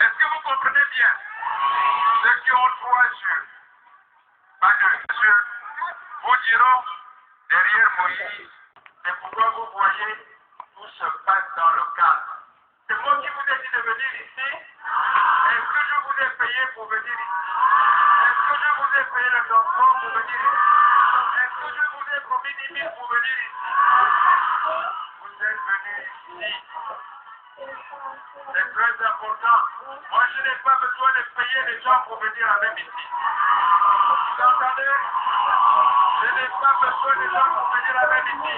Est-ce que vous comprenez bien? Ceux qui ont 3 yeux, pas 2 yeux, vous diront derrière Moïse, c'est pourquoi vous voyez tout se passe dans le cadre. C'est moi qui vous ai dit de venir ici. Est-ce que je vous ai payé pour venir ici? Est-ce que je vous ai payé le transport pour venir ici? Est-ce que je vous ai promis 10 000 pour venir ici? Vous êtes venus ici. C'est très important. Moi, je n'ai pas besoin de payer les gens pour venir avec ici. Vous entendez? Je n'ai pas besoin de gens pour venir avec ici.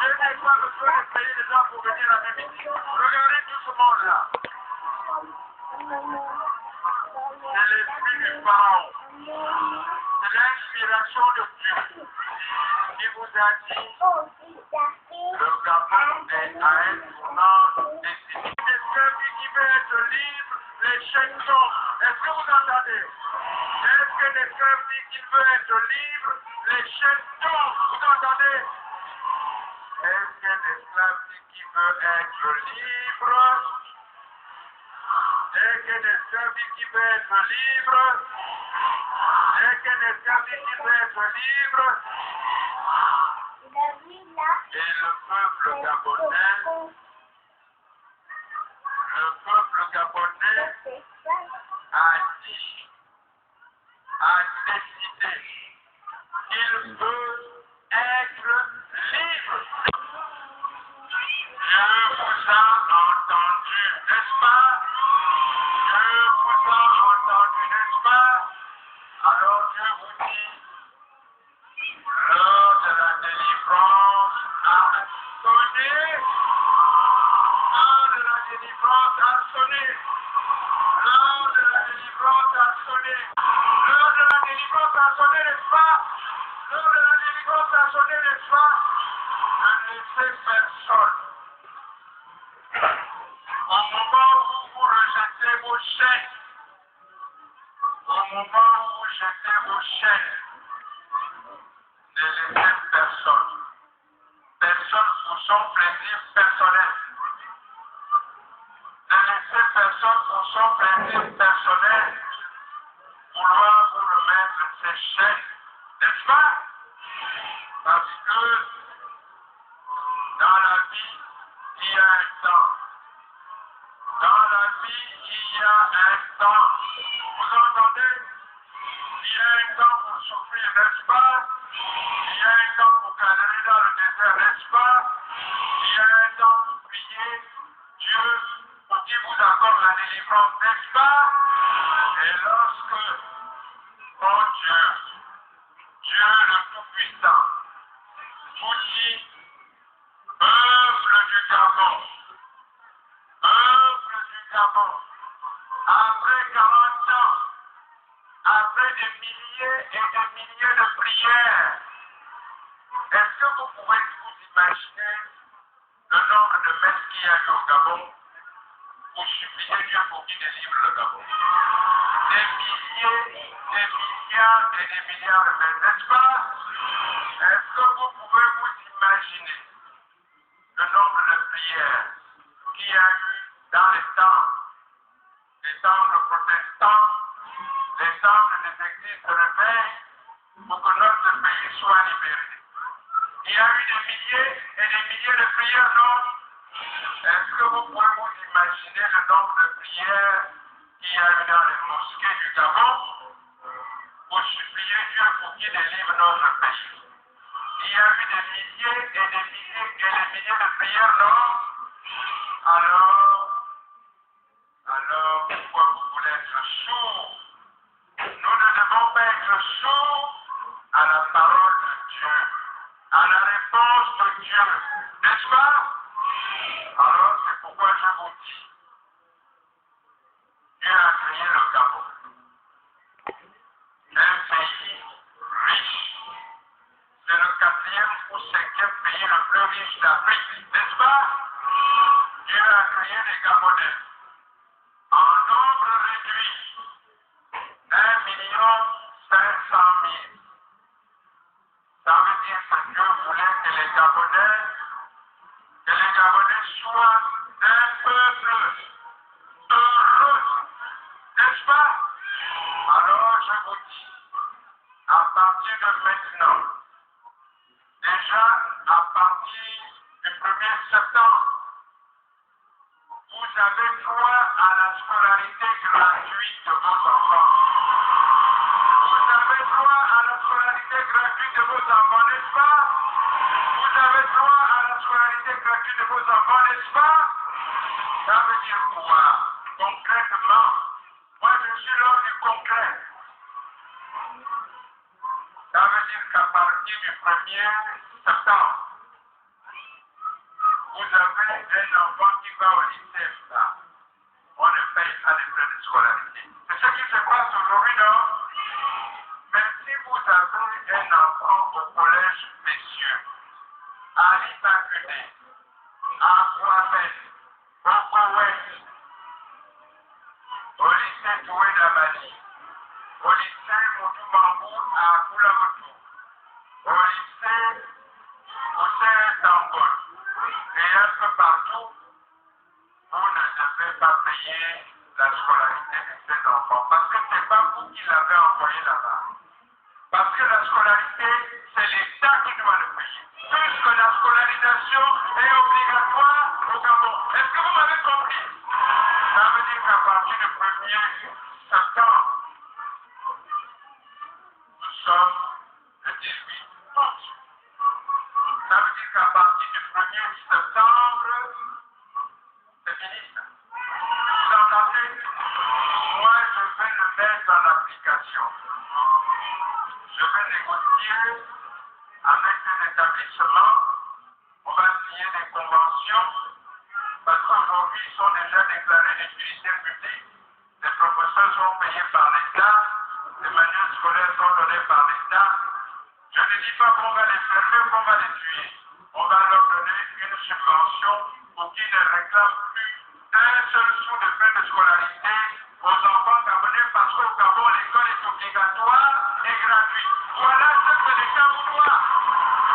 Je n'ai pas besoin de payer les gens pour venir avec ici. Regardez tout ce monde-là. C'est l'esprit du Pharaon. C'est l'inspiration de Dieu qui vous a dit le Gabon est à un tournant décisif. Celui qui veut être libre, les chaînes tombent. Est-ce que vous entendez? Est-ce que l'esclave dit qu'il veut être libre, les chaînes tombent? Vous entendez? Est-ce que l'esclave dit qu'il veut être libre? Est-ce que l'esclave dit qu'il veut être libre? Est-ce que l'esclave dit qu'il veut être libre? Et le peuple gabonais a dit, a décidé qu'il veut être libre. Dieu vous a entendu, n'est-ce pas? Dieu vous a entendu, n'est-ce pas? Alors Dieu vous dit, l'heure de la délivrance a sonné. L'heure de la délivrance a sonné. L'heure de la délivrance a sonné. L'heure de la délivrance a sonné, n'est-ce pas? L'heure de la délivrance a sonné, n'est-ce pas? Ne laissez personne. Au moment où vous rejetez vos chaînes, au moment où vous jetez vos chaînes, ne laissez personne. Personne pour son plaisir personnel. Ne laissez personne pour son plaisir personnel vouloir vous remettre ces chaînes. N'est-ce pas? Parce que dans la vie, il y a un temps. Dans la vie, il y a un temps. Vous entendez? Il y a un temps pour souffrir, n'est-ce pas? Il y a un temps pour galérer dans le désert, n'est-ce pas? Il y a un temps pour prier Dieu pour qu'il vous accorde la délivrance, n'est-ce pas? Et lorsque, oh Dieu, Dieu le Tout-Puissant, vous dit, peuple du Gabon, après 40 ans, après des milliers et des milliers de prières, est-ce que vous pouvez vous imaginer le nombre de mètres qu'il y a eu au Gabon pour supplier Dieu pour qu'il délivre le Gabon? Des milliers, des milliards et des milliards de mètres, n'est-ce pas? Est-ce que vous pouvez vous imaginer le nombre de prières qu'il y a eu dans les temples protestants, les temples des églises de réveil, pour que notre pays soit libéré? Il y a eu des milliers et des milliers de prières, non? Est-ce que vous pouvez vous imaginer le nombre de prières qu'il y a eu dans les mosquées du Gabon pour supplier Dieu pour qu'il délivre notre pays? Il y a eu des milliers et des milliers et des milliers de prières, non? Alors, pourquoi vous voulez être sourds? Nous ne devons pas être sourds à la parole de Dieu, à la réponse de Dieu, n'est-ce pas? Alors, c'est pourquoi je vous dis, Dieu a créé le Gabon, un pays riche. C'est le 4e ou 5e pays le plus riche d'Afrique, n'est-ce pas? Dieu a créé les Gabonais en nombre réduit, 1,5 million. Ça veut dire que Dieu voulait que les Gabonais soient un peuple heureux. je vous dis, à partir de maintenant, déjà à partir du 1er septembre, vous avez droit à la scolarité gratuite de vos enfants. Vous avez droit à la scolarité gratuite de vos enfants, n'est-ce pas? Vous avez droit à la scolarité gratuite de vos enfants, n'est-ce pas? Ça veut dire quoi? Concrètement, moi je suis l'homme du concret. Ça veut dire qu'à partir du 1er septembre, vous avez un enfant qui va au lycée, là. On ne paye pas les frais de scolarité. C'est ce qui se passe aujourd'hui, non? Mais si vous avez un enfant au collège, messieurs, à l'Immaculée, à Croisette, au Koweït, au lycée Toué d'Amali, au lycée Moudou-Mambou à Koulamotou, au lycée Hussein Tambol, et un peu partout, vous ne devez pas payer la scolarité de ces enfants. Parce que ce n'est pas vous qui l'avez envoyé là-bas. Parce que la scolarité, c'est l'État qui doit le payer. Puisque la scolarisation est obligatoire au Gabon. Est-ce que vous m'avez compris? Ça veut dire qu'à partir du 1er septembre, nous sommes le 18 août. Ça veut dire qu'à partir du 1er septembre, c'est fini ça. Vous entendez? Moi, je vais le mettre en application. Je vais négocier avec les établissements. On va signer des conventions. Parce qu'aujourd'hui, ils sont déjà déclarés d'utilité publique. Les professeurs sont payés par l'État. Les manuels scolaires sont donnés par l'État. Je ne dis pas qu'on va les fermer, qu'on va les tuer. On va leur donner une subvention pour qu'ils ne réclament plus un seul sou de frais de scolarité aux enfants camerounais.